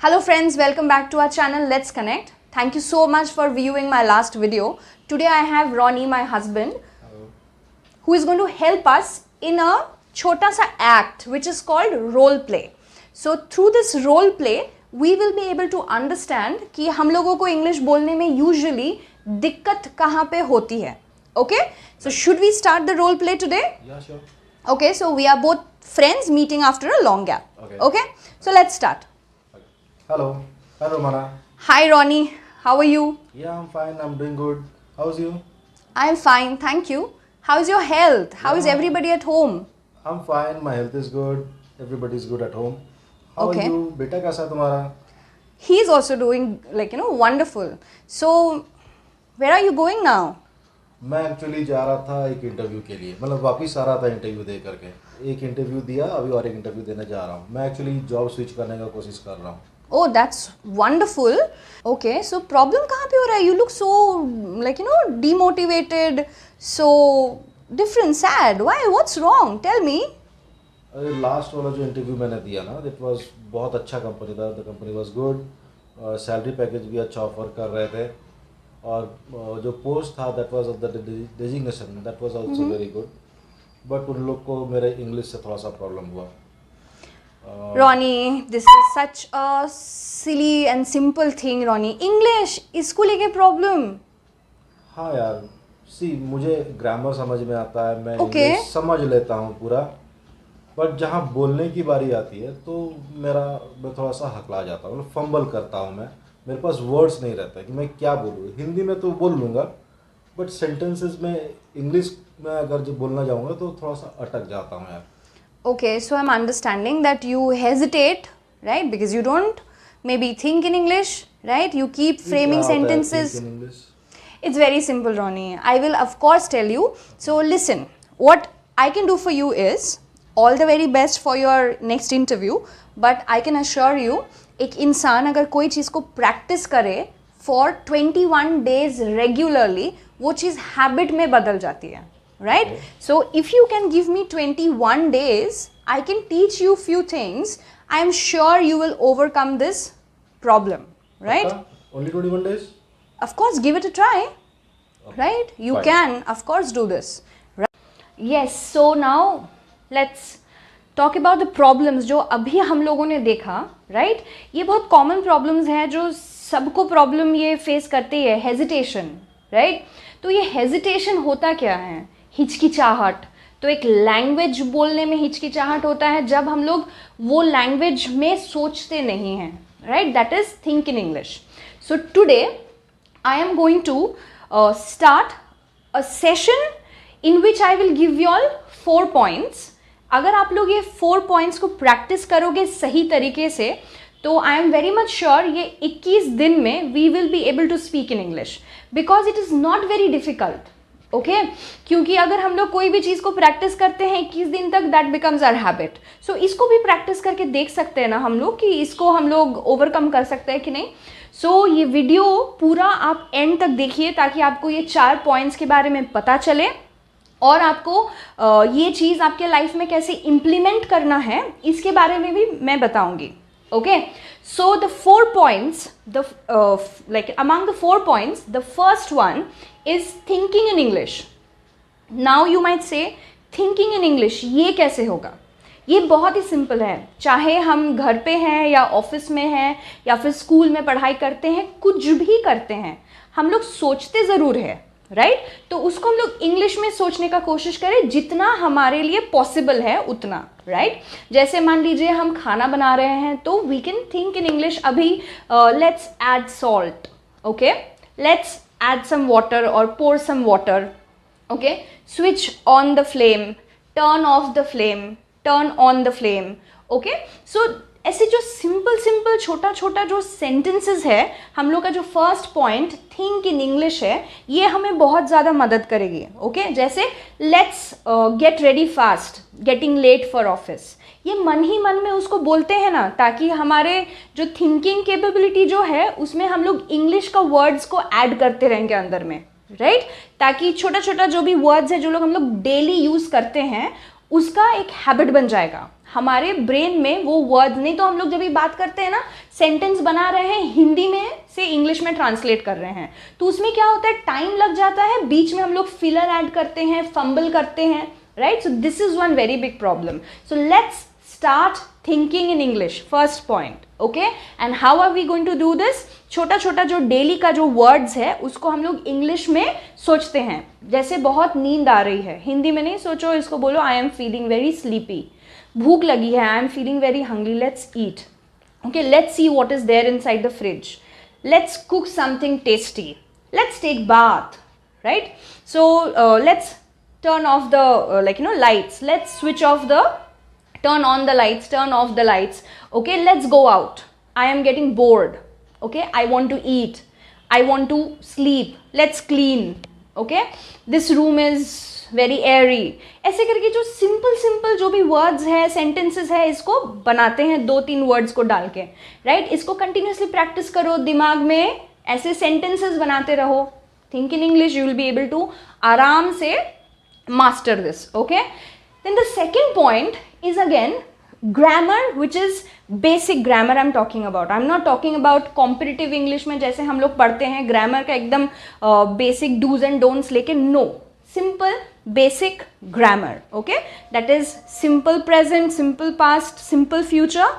Hello friends, welcome back to our channel Let's Connect. Thank you so much for viewing my last video. Today I have Ronnie, my husband, who is going to help us in a chota sa act which is called role play. So through this role play, we will be able to understand कि हम लोगों को English बोलने में usually दिक्कत कहाँ पे होती है. Okay? So should we start the role play today? Yeah, sure. Okay, so we are both friends meeting after a long gap. Okay? So let's start. Hello. Hi, Romana. Hi Ronnie, how are you? Yeah, I'm fine. I'm doing good. How's you? I'm fine, thank you. How is your health? How is everybody at home? I'm fine. My health is good. Everybody's good at home. How Okay. are you? बेटा कैसा है तुम्हारा? He is also doing wonderful. So, where are you going now? मैं actually जा रहा था एक interview के लिए, मतलब वापस आ रहा था इंटरव्यू दे करके. एक इंटरव्यू दिया, अभी और एक इंटरव्यू देने जा रहा हूँ. मैं एक्चुअली जॉब स्विच करने का कोशिश कर रहा हूँ. Oh, that's wonderful. Okay, so problem कहाँ पे हो रहा है? You look so demotivated, so different, sad. Why? What's wrong? Tell me. अरे लास्ट वाला जो इंटरव्यू मैंने दिया ना, दैट वाज बहुत अच्छा कंपनी था. The company was good. Salary package भी अच्छा ऑफर कर रहे थे और जो पोस्ट था that was the designation that was also very good. But उन लोग को मेरे इंग्लिश से थोड़ा सा प्रॉब्लम हुआ. Ronnie, this is such a silly and simple thing, Ronnie. English, इसको लेके problem. हाँ यार, मुझे ग्रामर समझ में आता है, मैं Okay. इंग्लिश समझ लेता हूँ पूरा. बट जहाँ बोलने की बारी आती है तो मैं थोड़ा सा हकला जाता हूँ, फंबल करता हूँ मैं. मेरे पास वर्ड्स नहीं रहता कि मैं क्या बोलूँ. हिंदी में तो बोल लूँगा बट सेंटेंसेस में इंग्लिश में अगर जो बोलना जाऊँगा तो थोड़ा सा अटक जाता हूँ यार. Okay, so I'm understanding that you hesitate, right? Because you don't maybe think in English, right? You keep framing क्या होता है sentences. think in English? It's very simple, Ronnie. I will of course tell you. So listen, what I can do for you is all the very best for your next interview. But I can assure you, एक इंसान अगर कोई चीज़ को practice करे for 21 days regularly, वो चीज़ habit में बदल जाती है. Right? So if you can give me 21 days, I can teach you few things. I am sure you will overcome this problem. Right? पक्का? Only 21 days? Of course, give it a try. Okay. Right? You Fine. can, of course, do this. Right? Yes, so now let's talk about the problems जो अभी हम लोगों ने देखा. Right? ये बहुत common problems हैं जो सबको problem ये face करते हैं. Hesitation. Right? तो ये hesitation होता क्या है? हिचकिचाहट. तो एक लैंग्वेज बोलने में हिचकिचाहट होता है जब हम लोग वो लैंग्वेज में सोचते नहीं हैं. Right? That is think in English. So today I am going to start a session in which I will give you all 4 points. अगर आप लोग ये 4 पॉइंट्स को प्रैक्टिस करोगे सही तरीके से तो I am very much sure ये 21 दिन में we will be able to speak in English because it is not very difficult. Okay क्योंकि अगर हम लोग कोई भी चीज़ को प्रैक्टिस करते हैं 21 दिन तक दैट बिकम्स आवर हैबिट. सो इसको भी प्रैक्टिस करके देख सकते हैं ना हम लोग कि इसको हम लोग ओवरकम कर सकते हैं कि नहीं. सो ये वीडियो पूरा आप एंड तक देखिए ताकि आपको ये 4 पॉइंट्स के बारे में पता चले और आपको ये चीज़ आपके लाइफ में कैसे इम्प्लीमेंट करना है इसके बारे में भी मैं बताऊंगी. Okay, so the 4 points, among the 4 points, the first one is thinking in English. Now you might say, thinking in English, ये कैसे होगा? ये बहुत ही सिंपल है. चाहे हम घर पे हैं या ऑफिस में हैं या फिर स्कूल में पढ़ाई करते हैं, कुछ भी करते हैं, हम लोग सोचते ज़रूर है. राइट? तो उसको हम लोग इंग्लिश में सोचने का कोशिश करें जितना हमारे लिए पॉसिबल है उतना. राइट? जैसे मान लीजिए हम खाना बना रहे हैं तो we can think in English. अभी let's add salt. Okay, let's add some water और pour some water. Okay, switch on the flame, turn off the flame, turn on the flame. Okay, so ऐसे जो simple छोटा छोटा जो sentences है हम लोग का जो first point think in English है ये हमें बहुत ज़्यादा मदद करेगी. ओके, जैसे let's get ready fast, getting late for office. ये मन ही मन में उसको बोलते हैं ना ताकि हमारे जो थिंकिंग कैपेबिलिटी जो है उसमें हम लोग इंग्लिश का वर्ड्स को ऐड करते रहेंगे अंदर में. राइट? ताकि छोटा छोटा जो भी वर्ड्स है जो लोग हम लोग डेली यूज़ करते हैं उसका एक हैबिट बन जाएगा. हमारे ब्रेन में वो वर्ड नहीं, तो हम लोग जब भी बात करते हैं ना, सेंटेंस बना रहे हैं हिंदी में से इंग्लिश में ट्रांसलेट कर रहे हैं, तो उसमें क्या होता है, टाइम लग जाता है, बीच में हम लोग फिलर ऐड करते हैं, फंबल करते हैं, right. So this is one very big problem. So let's start thinking in English, first point, okay. and how are we going to do this? छोटा छोटा जो डेली का जो वर्ड्स है उसको हम लोग इंग्लिश में सोचते हैं. जैसे बहुत नींद आ रही है, हिंदी में नहीं सोचो, इसको बोलो I am feeling very sleepy. भूख लगी है, I am feeling very hungry, let's eat. Okay, let's see what is there inside the fridge. Let's cook something tasty. Let's take bath, right. So let's turn off the lights. Let's switch off the, turn on the lights, turn off the lights. Okay, let's go out. I am getting bored. Okay, I want to eat, I want to sleep. Let's clean. Okay, this room is very airy. ऐसे करके जो simple जो भी words है, sentences है, इसको बनाते हैं 2-3 वर्ड्स को डाल के, राइट. इसको कंटिन्यूसली प्रैक्टिस करो, दिमाग में ऐसे सेंटेंसेस बनाते रहो. Think in English, you will be able to आराम से master this. Okay, then the second point is again grammar, which is basic grammar I'm talking about. I'm not talking about competitive English में जैसे हम लोग पढ़ते हैं grammar का एकदम basic do's and don'ts लेके, no, simple basic grammar. Okay, that is simple present, simple past, simple future.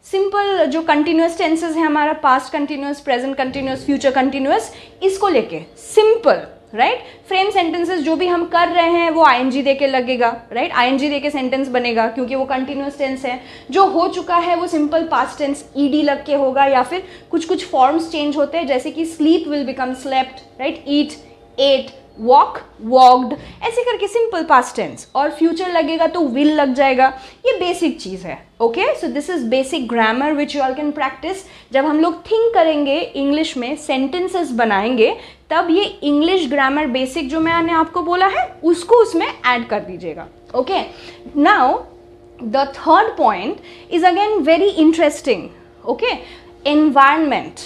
Simple जो कंटिन्यूस टेंसेस है हमारा, past continuous, present continuous, future continuous, इसको लेके सिंपल, राइट. फ्रेम सेंटेंसेस जो भी हम कर रहे हैं वो आईएनजी दे के लगेगा, राइट. आईएनजी दे के सेंटेंस बनेगा क्योंकि वो कंटिन्यूस टेंस है. जो हो चुका है वो सिंपल पास्ट टेंस ईडी लग के होगा, या फिर कुछ फॉर्म्स चेंज होते हैं, जैसे कि sleep will become slept, right. Eat, ate, walk, walked, ऐसे करके सिंपल पास्ट टेंस. और फ्यूचर लगेगा तो विल लग जाएगा. ये बेसिक चीज़ है. Okay, so this is basic grammar which you all can practice. जब हम लोग थिंक करेंगे इंग्लिश में, सेंटेंसेस बनाएंगे, तब ये इंग्लिश ग्रामर बेसिक जो मैंने आपको बोला है उसको उसमें ऐड कर दीजिएगा. Okay, now the third point is again very interesting. Okay, environment.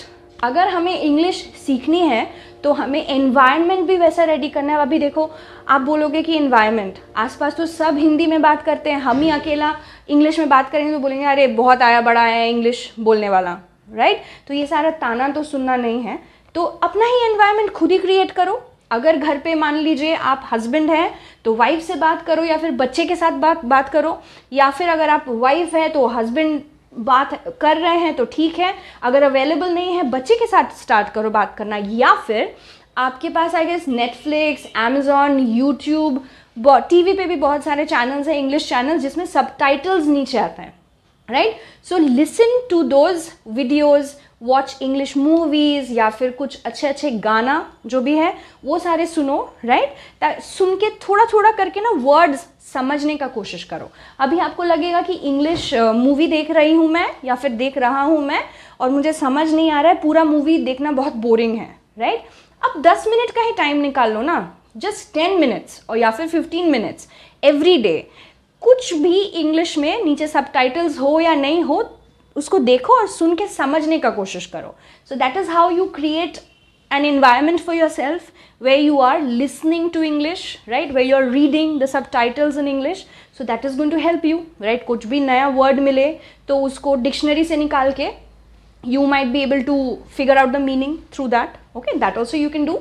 अगर हमें इंग्लिश सीखनी है तो हमें एनवायरनमेंट भी वैसा रेडी करना है. अभी देखो, आप बोलोगे कि एनवायरनमेंट, आसपास तो सब हिंदी में बात करते हैं, हम ही अकेला इंग्लिश में बात करेंगे तो बोलेंगे अरे बहुत आया बड़ा है इंग्लिश बोलने वाला, राइट. तो ये सारा ताना तो सुनना नहीं है. तो अपना ही एनवायरनमेंट खुद ही क्रिएट करो. अगर घर पे मान लीजिए आप हस्बैंड हैं तो वाइफ से बात करो, या फिर बच्चे के साथ बात करो, या फिर अगर आप वाइफ है तो हस्बैंड बात कर रहे हैं तो ठीक है. अगर अवेलेबल नहीं है, बच्चे के साथ स्टार्ट करो बात करना. या फिर आपके पास I guess Netflix, Amazon, YouTube, TV पे भी बहुत सारे चैनल्स हैं, इंग्लिश चैनल्स, जिसमें सबटाइटल्स नीचे आते हैं, right. So listen to those videos, watch English movies, या फिर कुछ अच्छे गाना जो भी है वो सारे सुनो, राइट. सुन के थोड़ा थोड़ा करके ना वर्ड्स समझने का कोशिश करो. अभी आपको लगेगा कि इंग्लिश मूवी देख रही हूँ मैं, या फिर देख रहा हूँ मैं, और मुझे समझ नहीं आ रहा है, पूरा मूवी देखना बहुत बोरिंग है, राइट. अब 10 मिनट का ही टाइम निकाल लो ना, जस्ट 10 मिनट्स और या फिर 15 मिनट्स एवरी डे. कुछ भी इंग्लिश में नीचे सबटाइटल्स हो या नहीं हो, उसको देखो और सुन के समझने का कोशिश करो. So that is how you create an environment for yourself where you are listening to English, right, where you are reading the subtitles in English. So that is going to help you, right. कुछ भी नया word मिले तो उसको dictionary से निकाल के you might be able to figure out the meaning through that. Okay, that also you can do.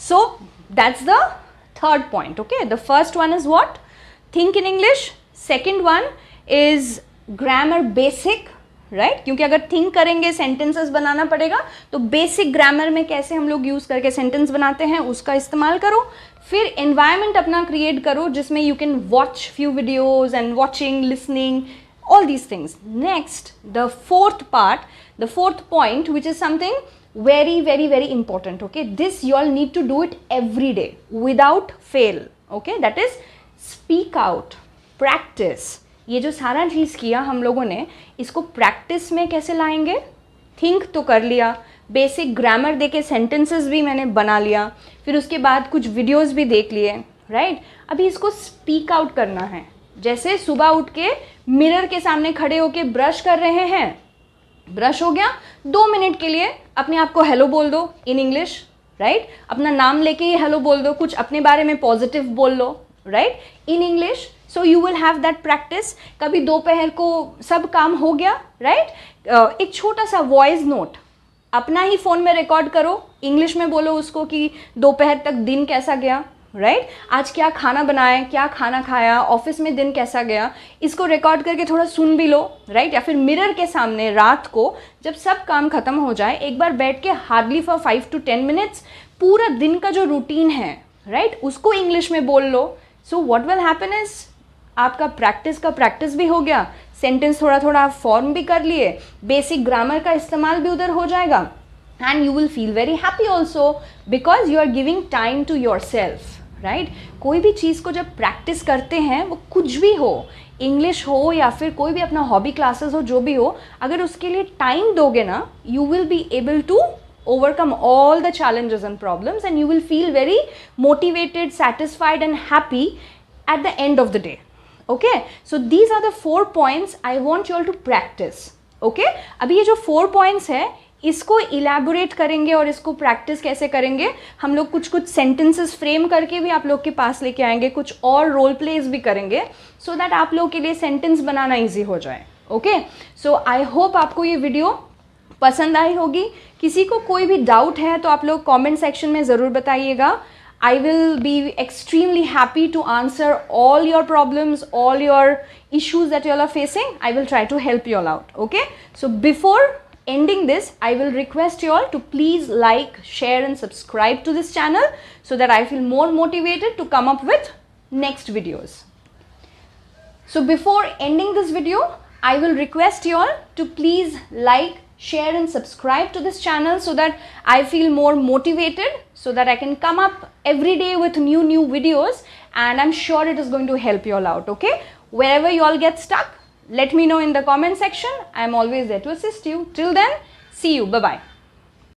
So that's the third point. Okay, the first one is what? Think in English. Second one is grammar basic, right. क्योंकि अगर think करेंगे sentences बनाना पड़ेगा, तो basic grammar में कैसे हम लोग use करके सेंटेंस बनाते हैं उसका इस्तेमाल करो. फिर एनवायरनमेंट अपना क्रिएट करो जिसमें you can watch few videos and watching, listening, all these things. Next, the fourth part, the fourth point, which is something very important. Okay, this you all need to do it every day without fail. Okay, that is speak out, practice. ये जो सारा चीज़ किया हम लोगों ने, इसको practice में कैसे लाएंगे? थिंक तो कर लिया, बेसिक ग्रामर देके सेंटेंसेस भी मैंने बना लिया, फिर उसके बाद कुछ वीडियोस भी देख लिए, राइट. अभी इसको स्पीक आउट करना है. जैसे सुबह उठ के मिरर के सामने खड़े होके ब्रश कर रहे हैं, ब्रश हो गया, 2 मिनट के लिए अपने आप को हेलो बोल दो इन इंग्लिश, राइट. अपना नाम लेके ही हेलो बोल दो, कुछ अपने बारे में पॉजिटिव बोल लो, right, in English. So you will have that practice. कभी दोपहर को सब काम हो गया, राइट, एक छोटा सा वॉइस नोट अपना ही फ़ोन में रिकॉर्ड करो, इंग्लिश में बोलो उसको कि दोपहर तक दिन कैसा गया, राइट, आज क्या खाना बनाया, क्या खाना खाया, ऑफिस में दिन कैसा गया, इसको रिकॉर्ड करके थोड़ा सुन भी लो, राइट. या फिर मिरर के सामने रात को जब सब काम खत्म हो जाए एक बार बैठ के हार्डली फॉर 5 to 10 minutes पूरा दिन का जो रूटीन है, राइट, उसको इंग्लिश में बोल लो. So what will happen is आपका प्रैक्टिस भी हो गया, सेंटेंस थोड़ा थोड़ा आप फॉर्म भी कर लिए, बेसिक ग्रामर का इस्तेमाल भी उधर हो जाएगा, and you will feel very happy also because you are giving time to yourself, right. कोई भी चीज़ को जब प्रैक्टिस करते हैं, वो कुछ भी हो, इंग्लिश हो या फिर कोई भी अपना हॉबी क्लासेस हो, जो भी हो, अगर उसके लिए टाइम दोगे ना, you will be able to overcome all the challenges and problems, and you will feel very motivated, satisfied and happy at the end of the day. Okay, so these are the 4 points I want you all to practice. Okay, अभी ये जो 4 points है इसको elaborate करेंगे और इसको practice कैसे करेंगे, हम लोग कुछ sentences frame करके भी आप लोग के पास लेके आएंगे, कुछ और role plays भी करेंगे, so that आप लोग के लिए sentence बनाना easy हो जाए. Okay, so I hope आपको ये video पसंद आई होगी. किसी को कोई भी डाउट है तो आप लोग कमेंट सेक्शन में ज़रूर बताइएगा. I will be extremely happy to answer all your problems, all your issues that you all are facing. I will try to help you all out. Okay, so before ending this, I will request you all to please like, share and subscribe to this channel so that I feel more motivated to come up with next videos. So before ending this video, I will request you all to please like, share and subscribe to this channel so that I feel more motivated, so that I can come up every day with new videos, and I'm sure it is going to help you all out. Okay, wherever you all get stuck, let me know in the comment section. I'm always there to assist you. Till then, see you. Bye bye.